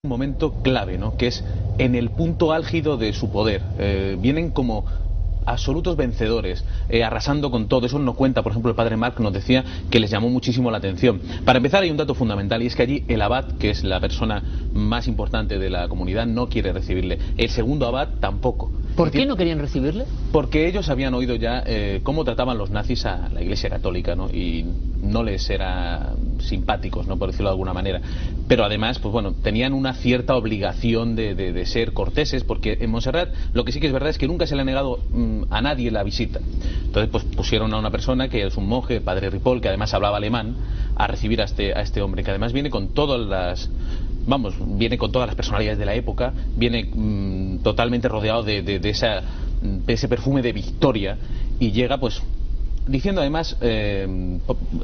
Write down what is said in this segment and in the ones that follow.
un momento clave, ¿no? Que es en el punto álgido de su poder. Vienen como absolutos vencedores, arrasando con todo. Eso nos cuenta, por ejemplo, el padre Marc nos decía que les llamó muchísimo la atención. Para empezar, hay un dato fundamental, y es que allí el abad, que es la persona más importante de la comunidad, no quiere recibirle. El segundo abad tampoco. ¿Por qué no querían recibirle? Porque ellos habían oído ya cómo trataban los nazis a la Iglesia Católica, ¿no? Y no les era simpáticos, ¿no? Por decirlo de alguna manera. Pero además, pues bueno, tenían una cierta obligación de ser corteses, porque en Montserrat lo que sí que es verdad es que nunca se le ha negado a nadie la visita. Entonces pues pusieron a una persona que es un monje, el padre Ripoll, que además hablaba alemán, a recibir a este hombre, que además viene con todas las... Vamos, viene con todas las personalidades de la época, viene totalmente rodeado de ese perfume de victoria, y llega pues diciendo además,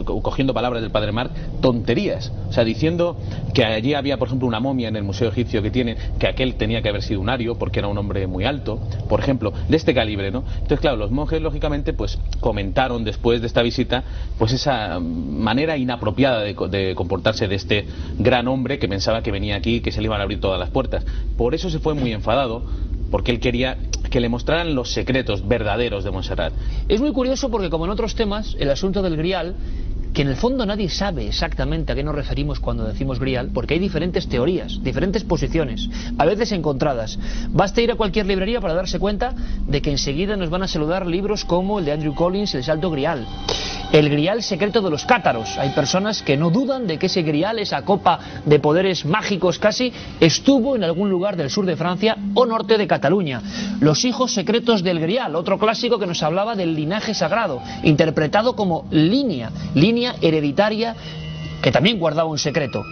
cogiendo palabras del padre Marc, tonterías. O sea, diciendo que allí había, por ejemplo, una momia en el museo egipcio que tiene, que aquel tenía que haber sido un ario porque era un hombre muy alto, por ejemplo, de este calibre, ¿no? Entonces, claro, los monjes, lógicamente, pues comentaron después de esta visita, pues esa manera inapropiada de comportarse de este gran hombre que pensaba que venía aquí y que se le iban a abrir todas las puertas. Por eso se fue muy enfadado, porque él quería que le mostraran los secretos verdaderos de Montserrat. Es muy curioso porque, como en otros temas, el asunto del Grial, que en el fondo nadie sabe exactamente a qué nos referimos cuando decimos Grial, porque hay diferentes teorías, diferentes posiciones, a veces encontradas. Basta ir a cualquier librería para darse cuenta de que enseguida nos van a saludar libros como el de Andrew Collins, El Salto Grial, el Grial secreto de los cátaros. Hay personas que no dudan de que ese Grial, esa copa de poderes mágicos casi, estuvo en algún lugar del sur de Francia o norte de Cataluña. Los hijos secretos del Grial, otro clásico que nos hablaba del linaje sagrado, interpretado como línea hereditaria que también guardaba un secreto.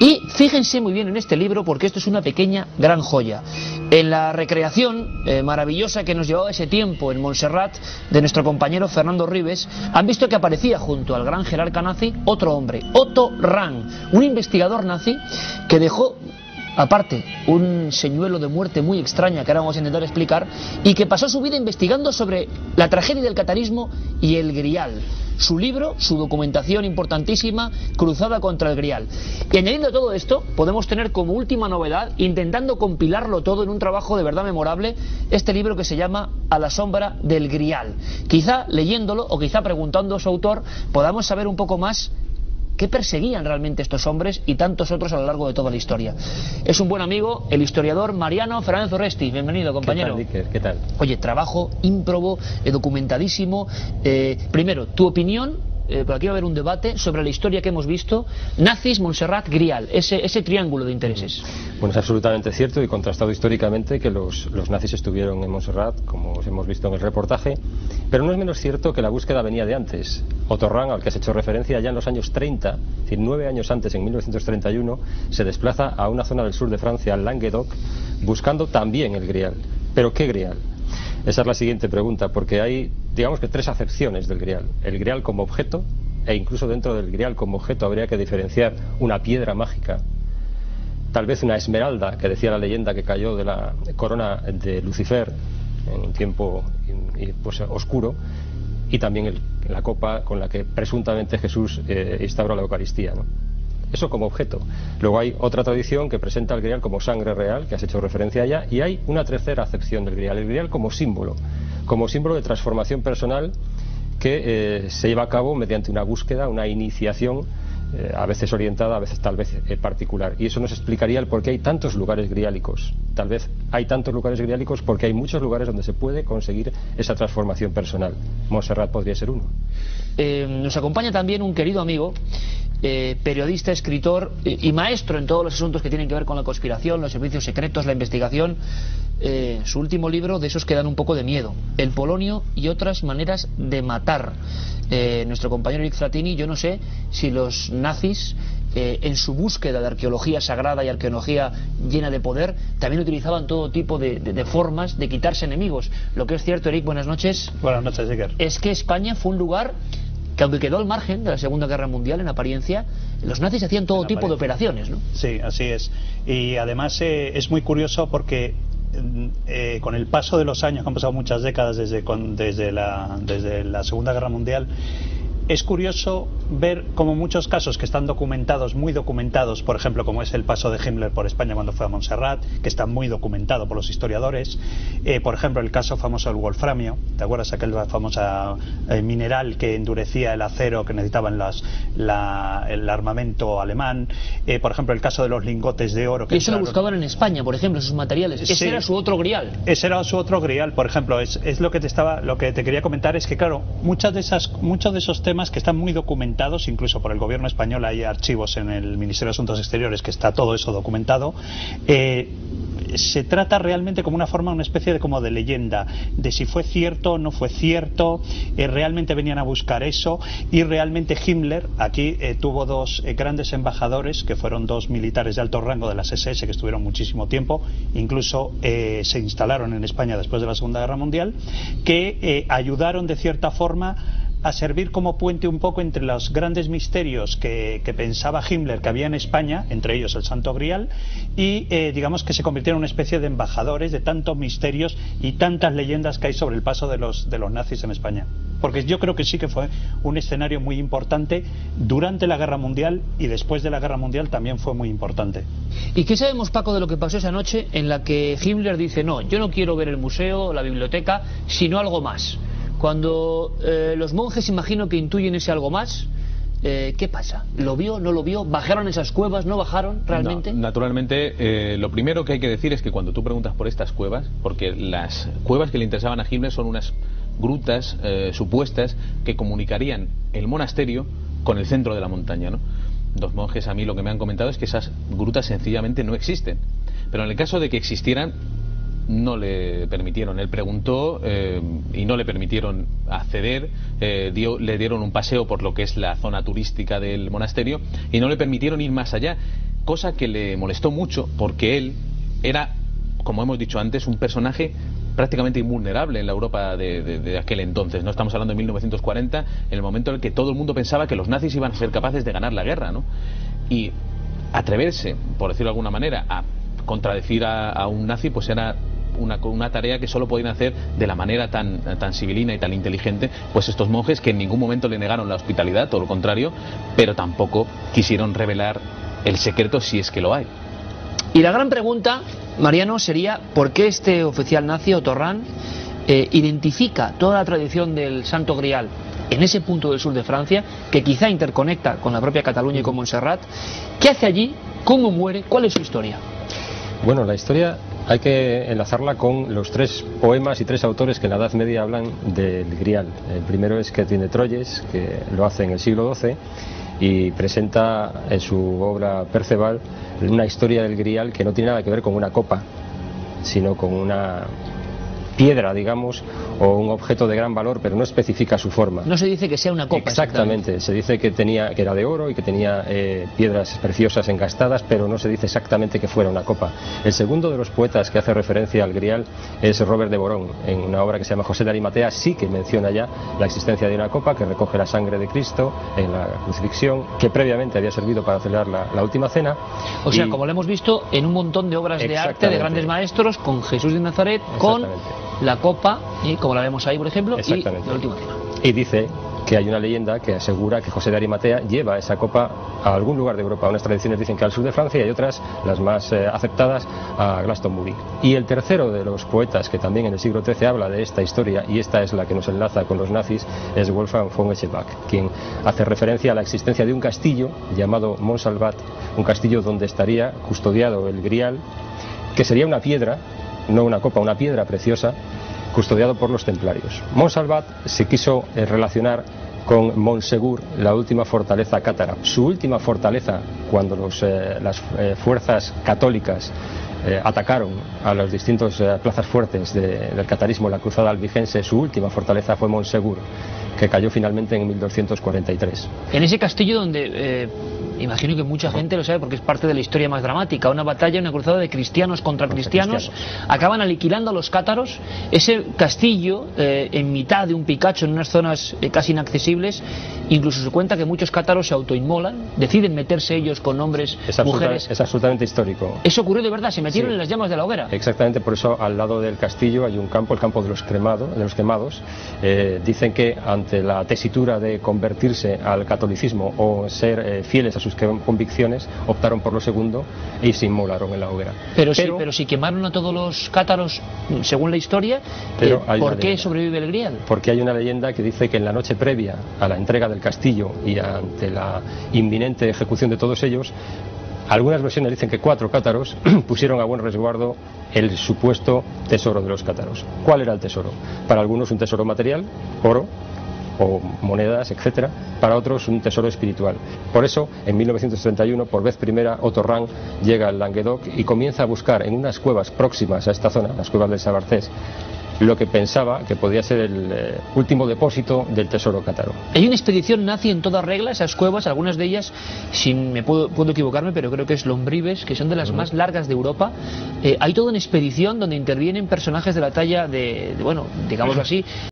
Y fíjense muy bien en este libro, porque esto es una pequeña gran joya. En la recreación maravillosa que nos llevaba ese tiempo en Montserrat, de nuestro compañero Fernando Ribes, han visto que aparecía junto al gran jerarca nazi otro hombre, Otto Rahn, un investigador nazi que dejó aparte un señuelo de muerte muy extraña que ahora vamos a intentar explicar, y que pasó su vida investigando sobre la tragedia del catarismo y el Grial. Su libro, su documentación importantísima, Cruzada contra el Grial. Y añadiendo a todo esto, podemos tener como última novedad, intentando compilarlo todo en un trabajo de verdad memorable, este libro que se llama A la sombra del Grial. Quizá leyéndolo, o quizá preguntando a su autor, podamos saber un poco más qué perseguían realmente estos hombres y tantos otros a lo largo de toda la historia. Es un buen amigo, el historiador Mariano Fernández Oresti. Bienvenido, compañero. ¿Qué tal, Iker? ¿Qué tal? Oye, trabajo ímprobo, documentadísimo. Primero, tu opinión, porque aquí va a haber un debate sobre la historia que hemos visto, nazis, Montserrat, Grial, ese triángulo de intereses. Bueno, es absolutamente cierto y contrastado históricamente que los nazis estuvieron en Montserrat, como hemos visto en el reportaje, pero no es menos cierto que la búsqueda venía de antes. Otto Rahn, al que has hecho referencia, ya en los años 30, es decir, 9 años antes, en 1931, se desplaza a una zona del sur de Francia, al Languedoc, buscando también el Grial. ¿Pero qué Grial? Esa es la siguiente pregunta, porque hay, digamos que, 3 acepciones del Grial. El Grial como objeto, e incluso dentro del Grial como objeto habría que diferenciar una piedra mágica, tal vez una esmeralda, que decía la leyenda que cayó de la corona de Lucifer en un tiempo pues, oscuro, y también la copa con la que presuntamente Jesús instauró la Eucaristía, ¿no? Eso como objeto. Luego hay otra tradición que presenta al Grial como sangre real, que has hecho referencia a ella, y hay una tercera acepción del Grial, el Grial como símbolo de transformación personal que se lleva a cabo mediante una búsqueda, una iniciación, a veces orientada, a veces tal vez particular. Y eso nos explicaría el por qué hay tantos lugares griálicos. Tal vez hay tantos lugares griálicos porque hay muchos lugares donde se puede conseguir esa transformación personal. Montserrat podría ser uno. Nos acompaña también un querido amigo, periodista, escritor y maestro en todos los asuntos que tienen que ver con la conspiración, los servicios secretos, la investigación. Su último libro, de esos que dan un poco de miedo, El Polonio y otras maneras de matar. Nuestro compañero Eric Fratini, yo no sé si los nazis, en su búsqueda de arqueología sagrada y arqueología llena de poder, también utilizaban todo tipo de formas de quitarse enemigos. Lo que es cierto, Eric, buenas noches. Buenas noches, Iker. Es que España fue un lugar que, aunque quedó al margen de la Segunda Guerra Mundial en apariencia, los nazis hacían todo tipo de operaciones, ¿no? Sí, así es. Y además es muy curioso porque con el paso de los años, que han pasado muchas décadas desde la Segunda Guerra Mundial, es curioso ver como muchos casos que están documentados, muy documentados, por ejemplo, como es el paso de Himmler por España cuando fue a Montserrat, que está muy documentado por los historiadores, por ejemplo, el caso famoso del wolframio, ¿te acuerdas? Aquel famoso mineral que endurecía el acero que necesitaban el armamento alemán, por ejemplo, el caso de los lingotes de oro. Y eso lo buscaban en España, por ejemplo, esos materiales. Ese era su otro grial. Ese era su otro grial, por ejemplo. Es lo que te quería comentar, es que claro, muchos de esos temas que están muy documentados, incluso por el gobierno español, hay archivos en el Ministerio de Asuntos Exteriores que está todo eso documentado. Se trata realmente como una especie de como de leyenda, de si fue cierto o no fue cierto, realmente venían a buscar eso, y realmente Himmler aquí tuvo dos grandes embajadores que fueron dos militares de alto rango de las SS que estuvieron muchísimo tiempo, incluso se instalaron en España después de la Segunda Guerra Mundial, que ayudaron de cierta forma a servir como puente un poco entre los grandes misterios que pensaba Himmler que había en España, entre ellos el Santo Grial, y digamos que se convirtieron en una especie de embajadores de tantos misterios y tantas leyendas que hay sobre el paso de los nazis en España. Porque yo creo que sí que fue un escenario muy importante durante la Guerra Mundial, y después de la Guerra Mundial también fue muy importante. ¿Y qué sabemos, Paco, de lo que pasó esa noche en la que Himmler dice: no, yo no quiero ver el museo, la biblioteca, sino algo más? Cuando los monjes, imagino que intuyen ese algo más, ¿qué pasa? ¿Lo vio? ¿No lo vio? ¿Bajaron esas cuevas? ¿No bajaron realmente? No, naturalmente, lo primero que hay que decir es que cuando tú preguntas por estas cuevas, porque las cuevas que le interesaban a Himmler son unas grutas supuestas que comunicarían el monasterio con el centro de la montaña, ¿no? Los monjes a mí lo que me han comentado es que esas grutas sencillamente no existen. Pero en el caso de que existieran, no le permitieron. Él preguntó y no le permitieron acceder. Le dieron un paseo por lo que es la zona turística del monasterio y no le permitieron ir más allá, cosa que le molestó mucho, porque él era, como hemos dicho antes, un personaje prácticamente invulnerable en la Europa de aquel entonces. No estamos hablando de 1940, en el momento en el que todo el mundo pensaba que los nazis iban a ser capaces de ganar la guerra, ¿no? Y atreverse, por decirlo de alguna manera, a contradecir a un nazi, pues era una tarea que solo podían hacer de la manera tan civilina y tan inteligente pues estos monjes, que en ningún momento le negaron la hospitalidad, todo lo contrario, pero tampoco quisieron revelar el secreto, si es que lo hay. Y la gran pregunta, Mariano, sería ¿por qué este oficial nazi, Otto Rahn, identifica toda la tradición del Santo Grial en ese punto del sur de Francia, que quizá interconecta con la propia Cataluña y con Montserrat? ¿Qué hace allí? ¿Cómo muere? ¿Cuál es su historia? Bueno, la historia hay que enlazarla con los tres poemas y tres autores que en la Edad Media hablan del Grial. El primero es Quetine de Troyes, que lo hace en el siglo XII y presenta en su obra Perceval una historia del Grial que no tiene nada que ver con una copa, sino con una piedra, digamos, o un objeto de gran valor, pero no especifica su forma. No se dice que sea una copa. Exactamente, se dice que era de oro y que tenía piedras preciosas engastadas, pero no se dice exactamente que fuera una copa. El segundo de los poetas que hace referencia al Grial es Robert de Borón, en una obra que se llama José de Arimatea. Sí que menciona ya la existencia de una copa que recoge la sangre de Cristo en la crucifixión, que previamente había servido para celebrar la última cena. O sea, como lo hemos visto en un montón de obras de arte de grandes maestros, con Jesús de Nazaret, con la copa, y como la vemos ahí, por ejemplo, y la última cena. Y dice que hay una leyenda que asegura que José de Arimatea lleva esa copa a algún lugar de Europa. Unas tradiciones dicen que al sur de Francia y otras, las más aceptadas, a Glastonbury. Y el tercero de los poetas que también en el siglo XIII habla de esta historia, y esta es la que nos enlaza con los nazis, es Wolfgang von Eschenbach, quien hace referencia a la existencia de un castillo llamado Montsalvat, un castillo donde estaría custodiado el Grial, que sería una piedra, no una copa, una piedra preciosa, custodiado por los templarios. Montsalvat se quiso relacionar con Montsegur, la última fortaleza cátara. Su última fortaleza, cuando las fuerzas católicas atacaron a las distintas plazas fuertes del catarismo, la cruzada albigense, su última fortaleza fue Montsegur, que cayó finalmente en 1243. En ese castillo donde imagino que mucha gente lo sabe porque es parte de la historia más dramática. Una batalla, una cruzada de cristianos contra cristianos. Acaban aniquilando a los cátaros. Ese castillo, en mitad de un picacho, en unas zonas casi inaccesibles. Incluso se cuenta que muchos cátaros se autoinmolan, deciden meterse ellos con hombres, mujeres. Es absolutamente histórico. Eso ocurrió de verdad, se metieron en las llamas de la hoguera. Exactamente, por eso al lado del castillo hay un campo, el campo de los quemados. Dicen que ante la tesitura de convertirse al catolicismo o ser fieles a sus convicciones, optaron por lo segundo y se inmolaron en la hoguera. Pero si quemaron a todos los cátaros, según la historia, ¿por qué sobrevive el Grial? Porque hay una leyenda que dice que en la noche previa a la entrega del castillo y ante la inminente ejecución de todos ellos, algunas versiones dicen que 4 cátaros pusieron a buen resguardo el supuesto tesoro de los cátaros. ¿Cuál era el tesoro? Para algunos un tesoro material, oro o monedas, etcétera, para otros un tesoro espiritual. Por eso, en 1931, por vez primera, Otorrán llega al Languedoc y comienza a buscar en unas cuevas próximas a esta zona, las cuevas del Sabarcés, lo que pensaba que podía ser el último depósito del tesoro cátaro. Hay una expedición nazi en toda regla, esas cuevas, algunas de ellas, puedo equivocarme, pero creo que es Lombrives, que son de las más largas de Europa. Hay toda una expedición donde intervienen personajes de la talla de bueno, digámoslo así,